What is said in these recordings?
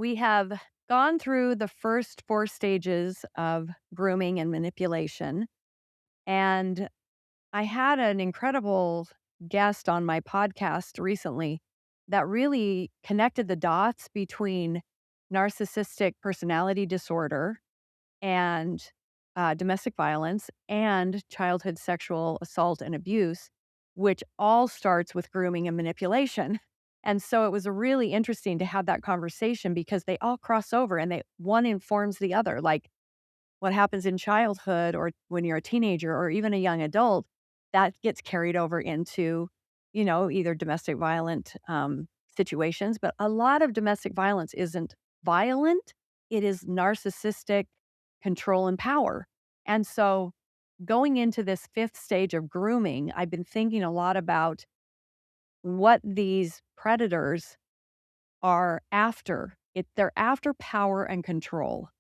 We have gone through the first 4 stages of grooming and manipulation, and I had an incredible guest on my podcast recently that really connected the dots between narcissistic personality disorder and, domestic violence and childhood sexual assault and abuse, which all starts with grooming and manipulation. And so it was really interesting to have that conversation because they all cross over and they one informs the other. Like what happens in childhood or when you're a teenager or even a young adult, that gets carried over into, either domestic violent situations. But a lot of domestic violence isn't violent, it is narcissistic control and power. And so going into this fifth stage of grooming, I've been thinking a lot about what these predators are after. They're after power and control.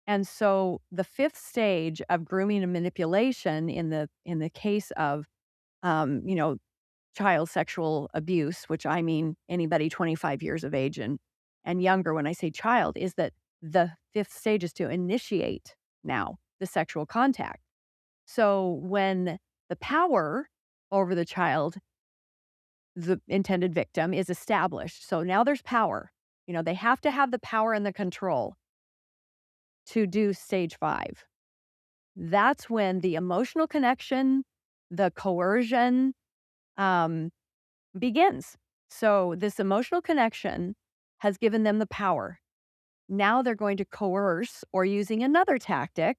And so the fifth stage of grooming and manipulation in the case of um, you know, child sexual abuse, which I mean anybody 25 years of age and younger when I say child, is that the fifth stage is to initiate now the sexual contact. So when the power over the child, the intended victim, is established. So now there's power. They have to have the power and the control to do stage 5. That's when the emotional connection, the coercion, um, begins. So this emotional connection has given them the power. Now they're going to coerce or using another tactic,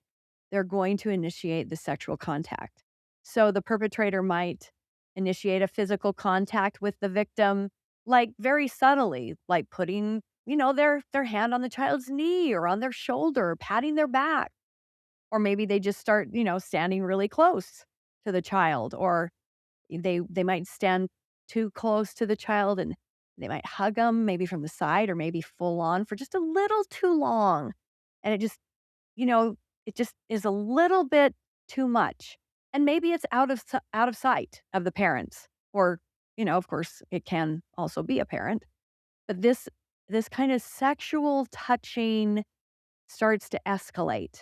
they're going to initiate the sexual contact. So the perpetrator might initiate a physical contact with the victim, like very subtly, like putting, their hand on the child's knee or on their shoulder, patting their back. Or maybe they just start, standing really close to the child, or they might stand too close to the child and they might hug them maybe from the side or maybe full on for just a little too long. And you know, it just is a little bit too much. And maybe it's out of sight of the parents or, of course, it can also be a parent. But this kind of sexual touching starts to escalate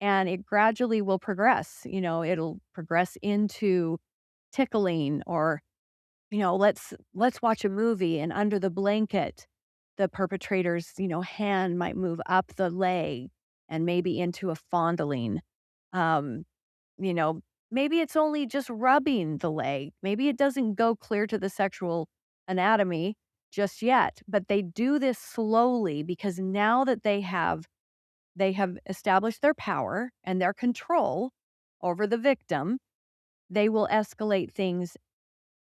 and it gradually will progress. It'll progress into tickling or, let's watch a movie and under the blanket, the perpetrator's, hand might move up the leg and maybe into a fondling. Um, you know, maybe it's only just rubbing the leg. Maybe it doesn't go clear to the sexual anatomy just yet, but they do this slowly because now that they have established their power and their control over the victim, they will escalate things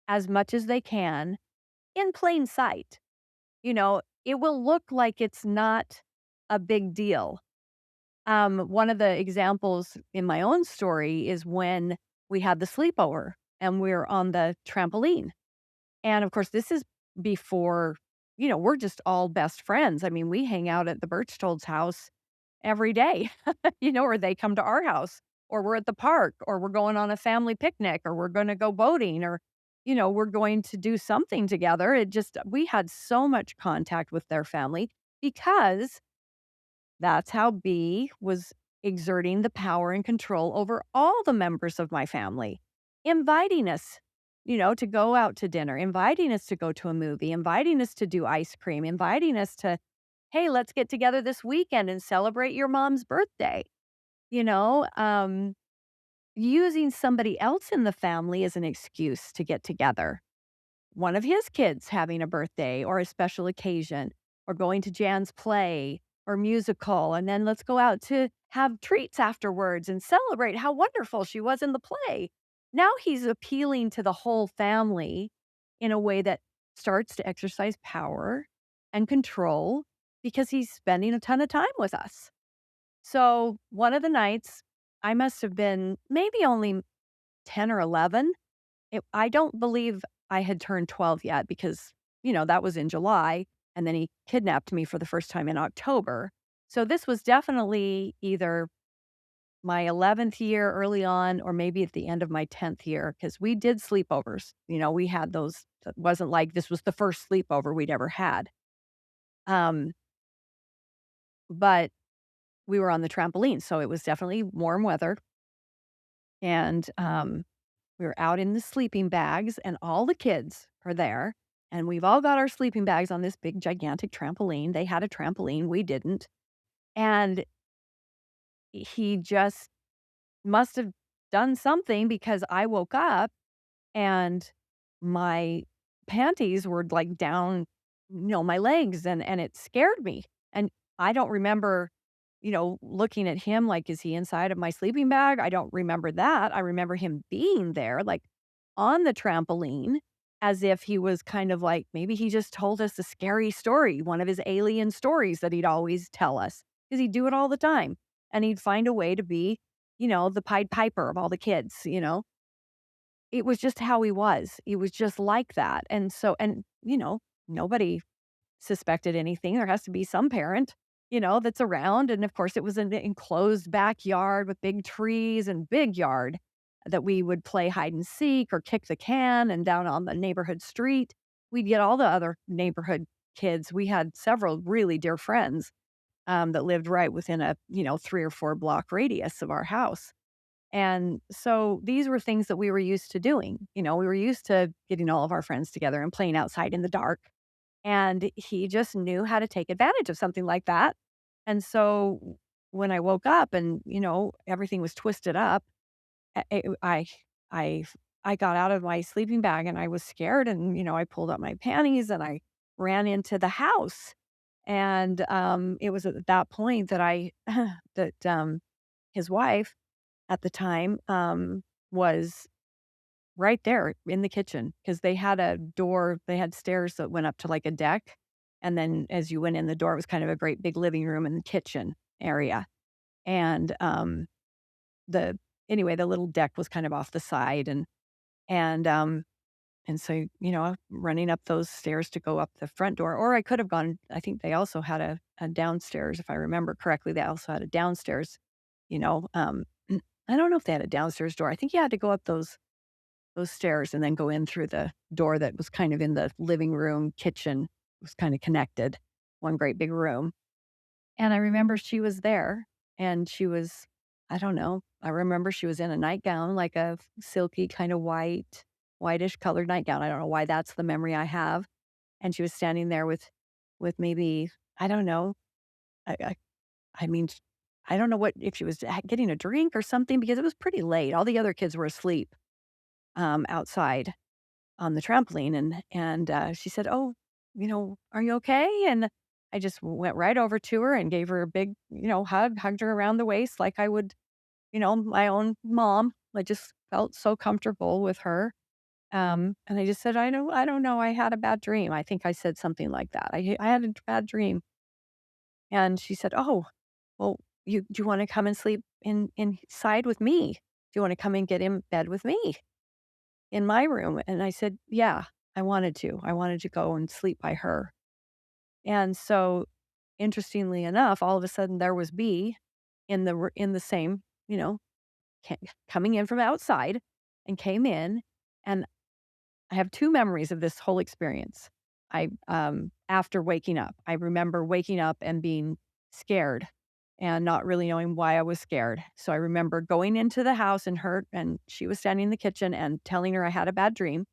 as much as they can in plain sight. It will look like it's not a big deal. One of the examples in my own story is when we had the sleepover and we are on the trampoline. And of course, this is before, we're just all best friends. I mean, we hang out at the Birchtolds' house every day, or they come to our house, or we're at the park, or we're going on a family picnic, or we're going to go boating, or, we're going to do something together. We had so much contact with their family because that's how B was exerting the power and control over all the members of my family, inviting us, to go out to dinner, inviting us to go to a movie, inviting us to do ice cream, inviting us to, hey, let's get together this weekend and celebrate your mom's birthday. You know, um, Using somebody else in the family as an excuse to get together. One of his kids having a birthday or a special occasion, or going to Jan's play or musical, and then let's go out to have treats afterwards and celebrate how wonderful she was in the play. Now he's appealing to the whole family in a way that starts to exercise power and control because he's spending a ton of time with us. So one of the nights, I must have been maybe only 10 or 11. I don't believe I had turned 12 yet because, that was in July, and then he kidnapped me for the first time in October. So this was definitely either my 11th year early on or maybe at the end of my 10th year because we did sleepovers. We had those. It wasn't like this was the first sleepover we'd ever had. Um, but we were on the trampoline, so it was definitely warm weather, and, we were out in the sleeping bags, and all the kids are there, and we've all got our sleeping bags on this big, gigantic trampoline. They had a trampoline, we didn't, and he just must have done something because I woke up and my panties were, like, down, my legs, and it scared me, and I don't remember, looking at him like, "Is he inside of my sleeping bag?" I don't remember that. I remember him being there, like, on the trampoline, as if he was kind of like maybe he just told us a scary story, one of his alien stories that he'd always tell us, because 'cause he'd do it all the time, and he'd find a way to be, the Pied Piper of all the kids. It was just how he was. He was just like that, and so nobody suspected anything. There has to be some parent, that's around, and of course, it was an enclosed backyard with big trees and big yard that we would play hide and seek or kick the can, and down on the neighborhood street, we'd get all the other neighborhood kids. We had several really dear friends, that lived right within a, 3 or 4 block radius of our house. And so these were things that we were used to doing. We were used to getting all of our friends together and playing outside in the dark. And he just knew how to take advantage of something like that. And so when I woke up and, everything was twisted up, I I I I got out of my sleeping bag and I was scared and, I pulled up my panties and I ran into the house. And it was at that point that I that his wife at the time, was right there in the kitchen because they had stairs that went up to, like, a deck, and then as you went in the door, it was kind of a great big living room and kitchen area, and, the anyway, the little deck was kind of off the side, and, um, and so, running up those stairs to go up the front door, or I could have gone. I think they also had a downstairs, if I remember correctly, they also had a downstairs, you know, um, I don't know if they had a downstairs door. I think you had to go up those stairs and then go in through the door that was kind of in the living room, kitchen. It was kinda connected, one great big room. And I remember she was there, and she was I don't know, I remember she was in a nightgown, like a silky kinda whitish colored nightgown. I don't know why that's the memory I have. And she was standing there with maybe, I don't know, I I I mean, I don't know what if she was getting a drink or something because it was pretty late. All the other kids were asleep, outside on the trampoline, and she said, "Oh, are you okay?" And I just went right over to her and gave her a big, hug, hugged her around the waist like I would, my own mom. I just felt so comfortable with her. And I just said, I don't know. I had a bad dream." I think I said something like that. I had a bad dream. And she said, "Oh, well, do you want to come and sleep inside with me? Do you want to come and get in bed with me in my room?" And I said, "Yeah, I wanted to. I wanted to go and sleep by her." And so, interestingly enough, all of a sudden there was B in the same, ca- coming in from outside, and came in, and I have 2 memories of this whole experience. After waking up, I remember waking up and being scared and not really knowing why I was scared. So I remember going into the house and she was standing in the kitchen and telling her I had a bad dream.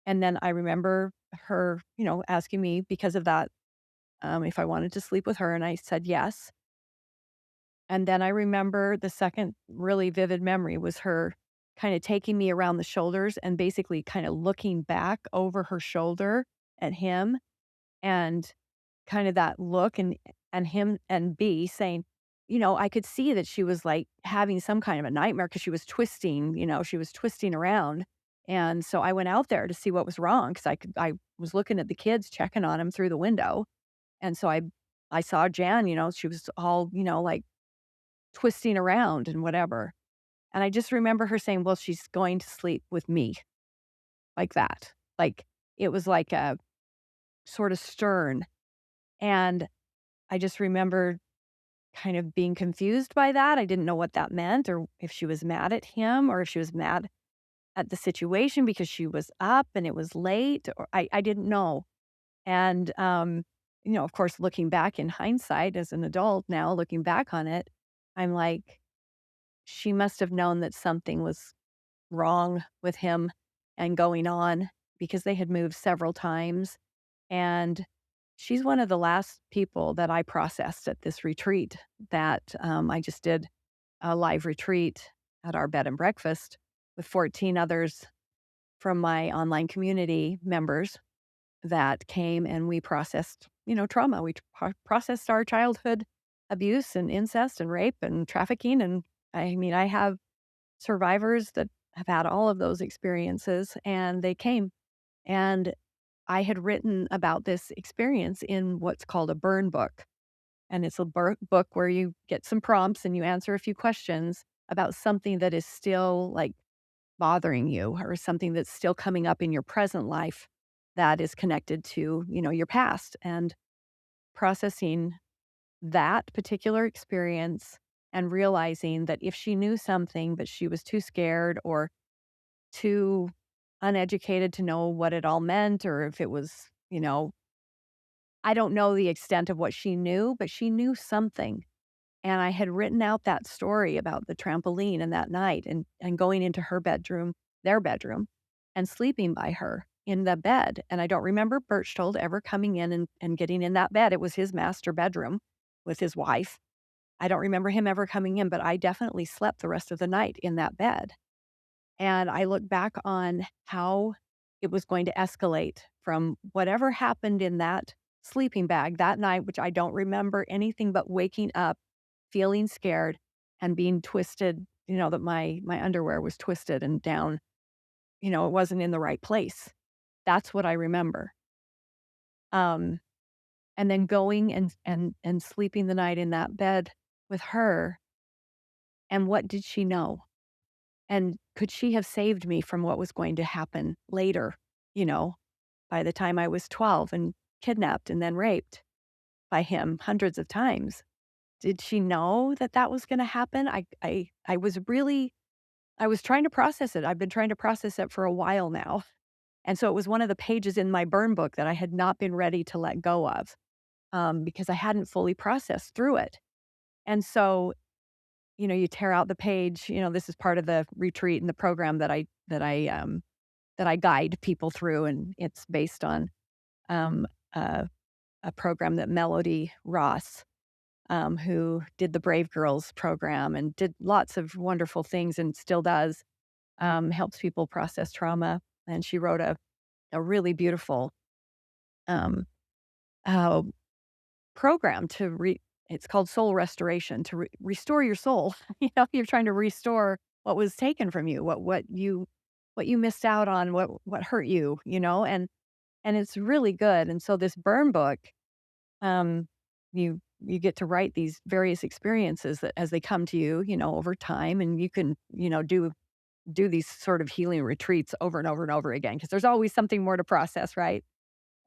And then I remember her, asking me because of that, if I wanted to sleep with her, and I said yes. And then I remember the second really vivid memory was her kinda taking me around the shoulders and basically kinda looking back over her shoulder at him, and kinda that look, and him and B saying, I could see that she was, like, having some kind of a nightmare because she was twisting around, and so I went out there to see what was wrong because I was looking at the kids, checking on them through the window, and so I saw Jan, she was all, like, twisting around and whatever. And I just remember her saying, "Well, she's going to sleep with me," like that. Like, it was like a sort of stern. And I just remember kind of being confused by that. I didn't know what that meant or if she was mad at him or if she was mad at the situation because she was up and it was late or I didn't know. And of course, looking back in hindsight as an adult now, looking back on it, I'm like, she must have known that something was wrong with him and going on because they had moved several times. And she's one of the last people that I processed at this retreat that I just did a live retreat at our bed and breakfast with 14 others from my online community members that came, and we processed, trauma. We processed our childhood abuse and incest and rape and trafficking. And I mean, I have survivors that have had all of those experiences, and they came. And I had written about this experience in what's called a burn book. And it's a book where you get some prompts and you answer a few questions about something that is still like bothering you or something that's still coming up in your present life that is connected to, your past, and processing that particular experience and realizing that if she knew something, but she was too scared or too uneducated to know what it all meant, or if it was, I don't know the extent of what she knew, but she knew something. And I had written out that story about the trampoline and that night and going into her bedroom, their bedroom, and sleeping by her in the bed. And I don't remember Berchtold ever coming in and getting in that bed. It was his master bedroom with his wife. I don't remember him ever coming in, but I definitely slept the rest of the night in that bed. And I look back on how it was going to escalate from whatever happened in that sleeping bag that night, which I don't remember anything but waking up, feeling scared, and being twisted, that my underwear was twisted and down, it wasn't in the right place. That's what I remember. Um, and then going and sleeping the night in that bed with her, and what did she know? And could she have saved me from what was going to happen later, you know, by the time I was 12 and kidnapped and then raped by him hundreds of times? Did she know that that was gonna happen? I was really I was trying to process it. I've been trying to process it for a while now. And so it was one of the pages in my burn book that I had not been ready to let go of, because I hadn't fully processed through it. And so, you tear out the page, this is part of the retreat and the program that I guide people through, and it's based on, um, a program that Melody Ross, who did the Brave Girls program and did lots of wonderful things and still does, helps people process trauma. And she wrote a really beautiful, um, uh, program it's called soul restoration, to restore your soul. You're trying to restore what was taken from you, what you missed out on, what hurt you, and it's really good. And so this burn book, um, you get to write these various experiences that as they come to you, over time, and you can, do these sort of healing retreats over and over and over again because there's always something more to process, right?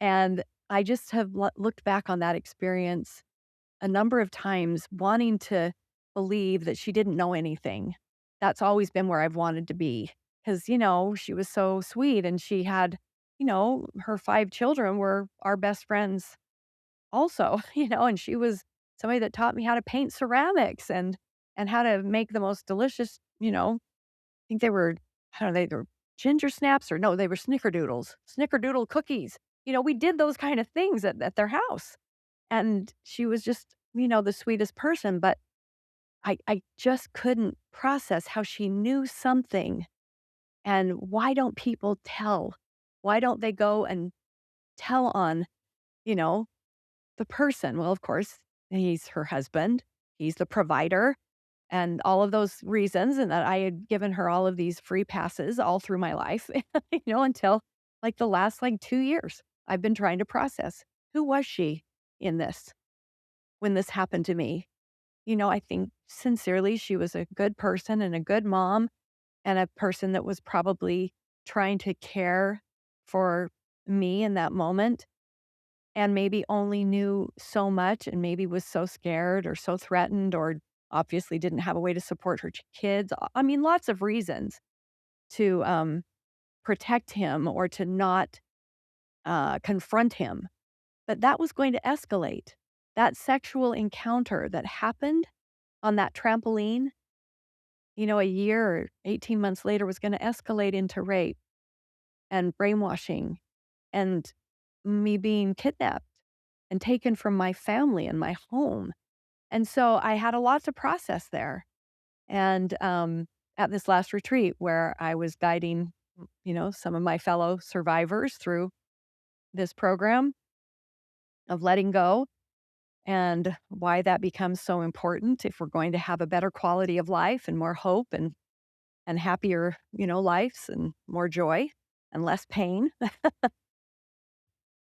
And I just have looked back on that experience a number of times, wanting to believe that she didn't know anything. That's always been where I've wanted to be because, she was so sweet, and she had, her 5 children were our best friends also, and she was somebody that taught me how to paint ceramics and how to make the most delicious, I think they were, I don't know, they were ginger snaps, or no, they were snickerdoodle cookies. We did those kind of things at their house. And she was just, the sweetest person, but I just couldn't process how she knew something. And why don't people tell? Why don't they go and tell on, you know, the person? Well, of course, he's her husband. He's the provider and all of those reasons, and that I had given her all of these free passes all through my life, until like the last like 2 years. I've been trying to process, who was she in this when this happened to me? I think sincerely she was a good person and a good mom, and a person that was probably trying to care for me in that moment, and maybe only knew so much, and maybe was so scared or so threatened, or obviously didn't have a way to support her kids. I mean, lots of reasons to protect him or to not confront him. but that was going to escalate. That sexual encounter that happened on that trampoline, a year or 18 months later was going to escalate into rape and brainwashing and me being kidnapped and taken from my family and my home. And so I had a lot to process there. And at this last retreat where I was guiding, some of my fellow survivors through this program of letting go and why that becomes so important if we're going to have a better quality of life and more hope and happier, lives and more joy and less pain.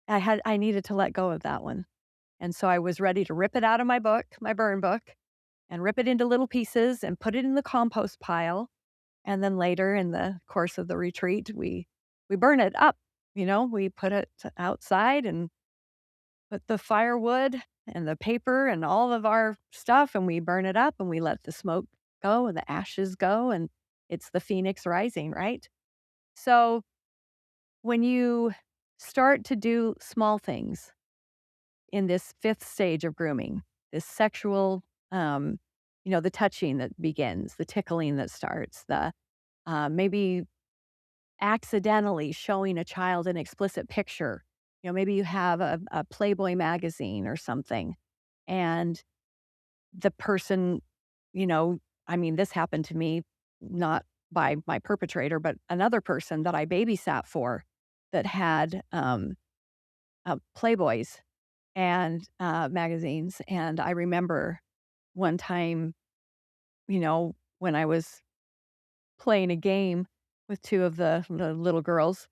I needed to let go of that one. And so I was ready to rip it out of my book, my burn book, and rip it into little pieces and put it in the compost pile. And then later in the course of the retreat, we burn it up. We put it outside and put the firewood and the paper and all of our stuff, and we burn it up and we let the smoke go and the ashes go, and it's the phoenix rising, right? So when you start to do small things in this fifth stage of grooming, this sexual, um, the touching that begins, the tickling that starts, the maybe accidentally showing a child an explicit picture. Maybe you have a Playboy magazine or something, and the person, you know, this happened to me, not by my perpetrator, but another person that I babysat for that had Playboys and magazines. And I remember one time, when I was playing a game with two of the little girls,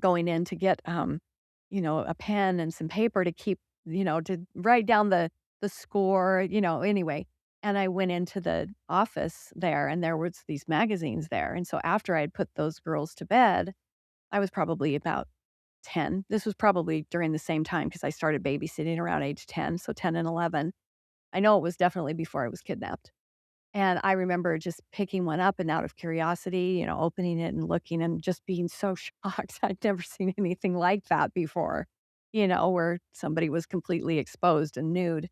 going in to get, a pen and some paper to keep, to write down the score, anyway. And I went into the office there and there was these magazines there. And so after I had put those girls to bed, I was probably about 10. This was probably during the same time because I started babysitting around age 10, so 10 and 11. I know it was definitely before I was kidnapped. And I remember just picking one up and out of curiosity, opening it and looking and just being so shocked. I'd never seen anything like that before, where somebody was completely exposed and nude.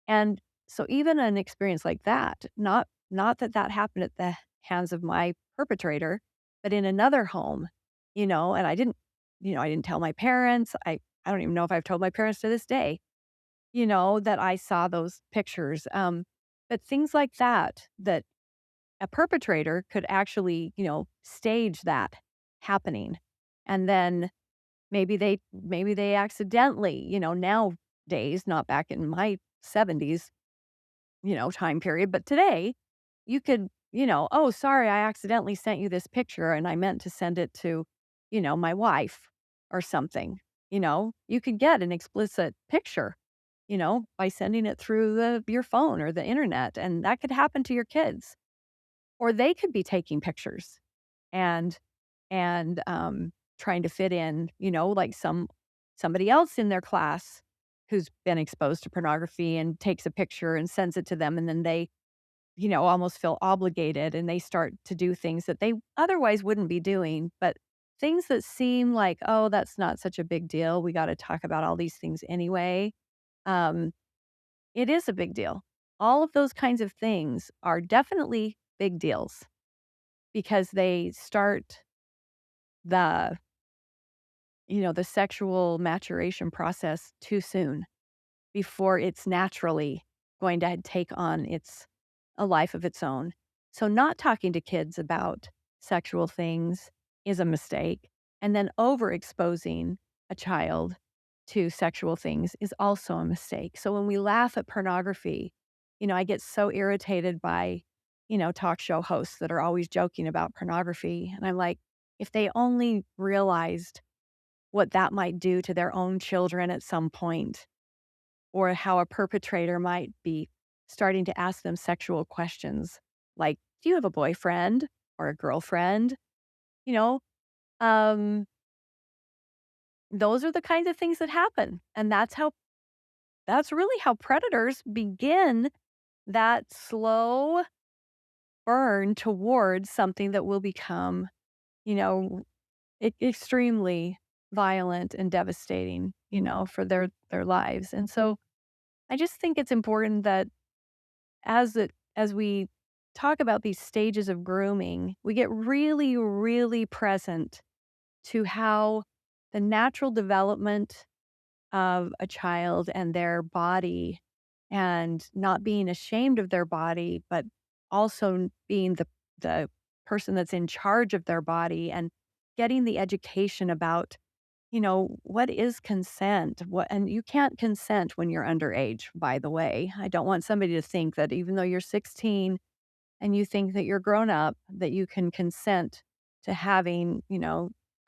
And so even an experience like that, not that that happened at the hands of my perpetrator, but in another home, and I didn't tell my parents. I don't even know if I've told my parents to this day, that I saw those pictures. But things like that, that a perpetrator could actually, stage that happening. And then maybe they accidentally, nowadays, not back in my 70s, time period, but today you could, oh, sorry, I accidentally sent you this picture and I meant to send it to, my wife or something. You could get an explicit picture, by sending it through your phone or the internet, and that could happen to your kids. Or they could be taking pictures and and trying to fit in, like somebody else in their class who's been exposed to pornography and takes a picture and sends it to them, and then they, almost feel obligated and they start to do things that they otherwise wouldn't be doing, but things that seem like, "Oh, that's not such a big deal. We gotta talk about all these things anyway." Um, it is a big deal. All of those kinds of things are definitely big deals because they start the, the sexual maturation process too soon before it's naturally going to take on a life of its own. So not talking to kids about sexual things is a mistake. And then overexposing a child to sexual things is also a mistake. So when we laugh at pornography, I get so irritated by, talk show hosts that are always joking about pornography. And I'm like, if they only realized what that might do to their own children at some point, or how a perpetrator might be starting to ask them sexual questions like, "Do you have a boyfriend or a girlfriend?" You know, um, those are the kinds of things that happen, and that's really how predators begin that slow burn towards something that will become, you know, extremely violent and devastating, for their lives. And so I just think it's important that as we talk about these stages of grooming, we get really, really present to how the natural development of a child and their body and not being ashamed of their body, but also being the person that's in charge of their body and getting the education about, what is consent? And you can't consent when you're underage, by the way. I don't want somebody to think that even though you're 16 and you think that you're grown up, that you can consent to having,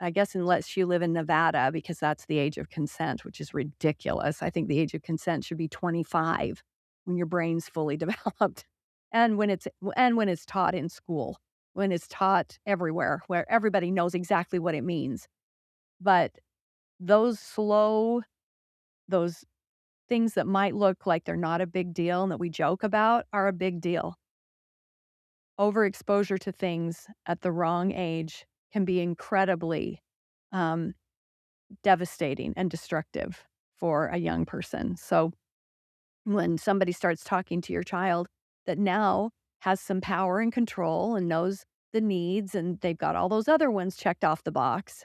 I guess unless you live in Nevada, because that's the age of consent, which is ridiculous. I think the age of consent should be 25 when your brain's fully developed. And when it's taught in school, when it's taught everywhere, where everybody knows exactly what it means. But those things that might look like they're not a big deal and that we joke about are a big deal. Overexposure to things at the wrong age can be incredibly, um, devastating and destructive for a young person. So when somebody starts talking to your child that now has some power and control and knows the needs and they've got all those other ones checked off the box.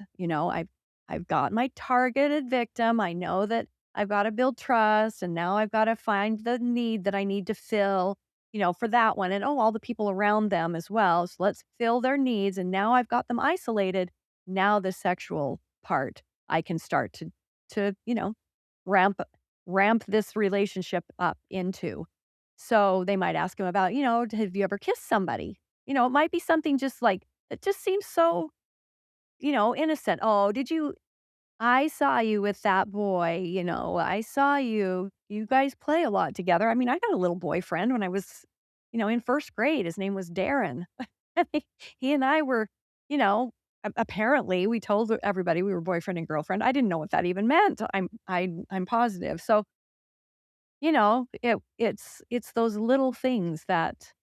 I've got my targeted victim. I know that I've got to build trust and now I've got to find the need that I need to fill, for that one and all the people around them as well. So let's fill their needs and now I've got them isolated. Now the sexual part I can start to ramp ramp this relationship up into. So they might ask him about, have you ever kissed somebody? It might be something just like, it just seems so, innocent. Oh, I saw you with that boy, I saw you guys play a lot together. I mean, I got a little boyfriend when I was, in first grade. His name was Darren. He and I were, you know, apparently we told everybody we were boyfriend and girlfriend. I didn't know what that even meant. I'm positive. So, it's those little things that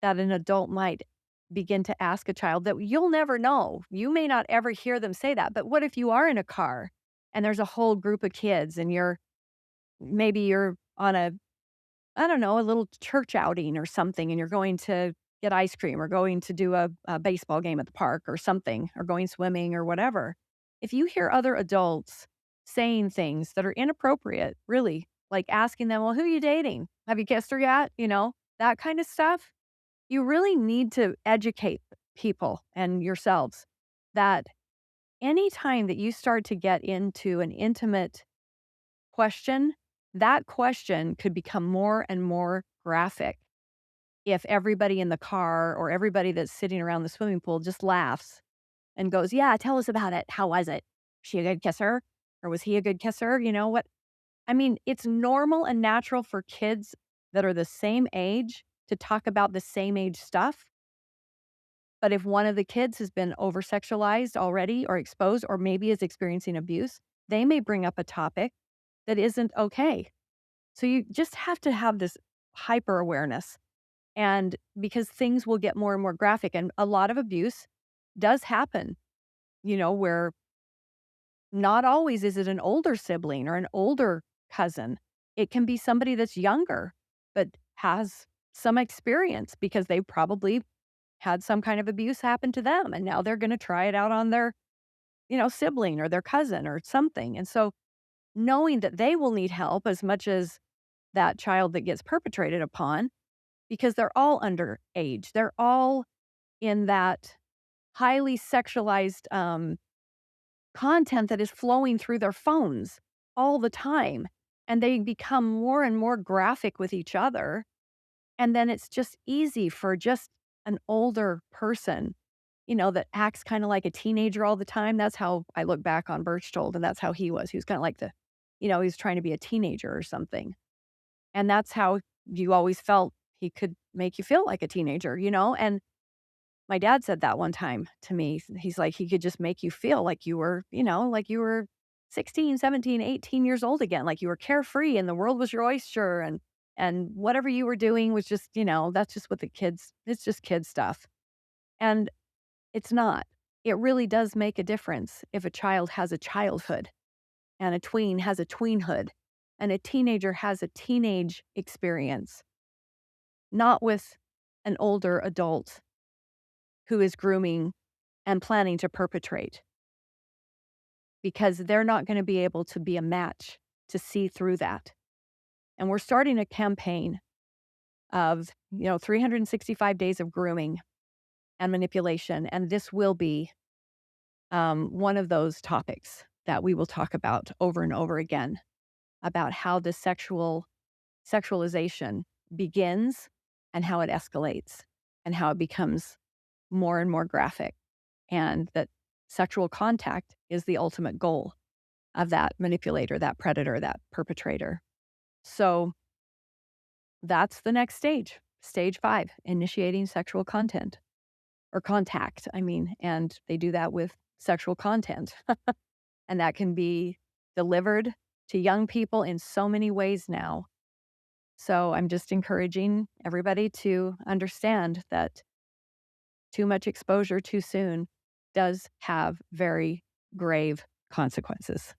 an adult might begin to ask a child that you'll never know. You may not ever hear them say that. But what if you are in a car and there's a whole group of kids and maybe you're on I don't know, a little church outing or something, and you're going to get ice cream or going to do a baseball game at the park or something, or going swimming or whatever. If you hear other adults saying things that are inappropriate, really, like asking them, well, who are you dating? Have you kissed her yet? That kind of stuff. You really need to educate people and yourselves that anytime that you start to get into an intimate question, that question could become more and more graphic if everybody in the car or everybody that's sitting around the swimming pool just laughs and goes, "Yeah, tell us about it. How was it? She a good kisser? Or was he a good kisser?" You know what? I mean, it's normal and natural for kids that are the same age to talk about the same age stuff. But if one of the kids has been over sexualized already or exposed or maybe is experiencing abuse, they may bring up a topic that isn't okay. So you just have to have this hyper awareness. And because things will get more and more graphic, and a lot of abuse does happen, where not always is it an older sibling or an older cousin. It can be somebody that's younger, but has some experience because they probably had some kind of abuse happen to them. And now they're going to try it out on their, sibling or their cousin or something. And so knowing that they will need help as much as that child that gets perpetrated upon, because they're all underage. They're all in that highly sexualized content that is flowing through their phones all the time. And they become more and more graphic with each other. And then it's just easy for just an older person, that acts kind of like a teenager all the time. That's how I look back on Birchtold, and that's how he was. He was kind of like he was trying to be a teenager or something. And that's how you always felt he could make you feel like a teenager, And my dad said that one time to me. He's like, he could just make you feel like you were, like you were 16, 17, 18 years old again, like you were carefree and the world was your oyster and whatever you were doing was just, that's just what it's just kid stuff. And it's not. it really does make a difference if a child has a childhood and a tween has a tweenhood and a teenager has a teenage experience, not with an older adult who is grooming and planning to perpetrate, because they're not going to be able to be a match to see through that. And we're starting a campaign of, 365 days of grooming and manipulation. And this will be one of those topics that we will talk about over and over again, about how the sexualization begins and how it escalates and how it becomes more and more graphic, and that sexual contact is the ultimate goal of that manipulator, that predator, that perpetrator. So that's the next stage. Stage 5, initiating sexual content or contact, and they do that with sexual content. And that can be delivered to young people in so many ways now. So I'm just encouraging everybody to understand that too much exposure too soon does have very grave consequences.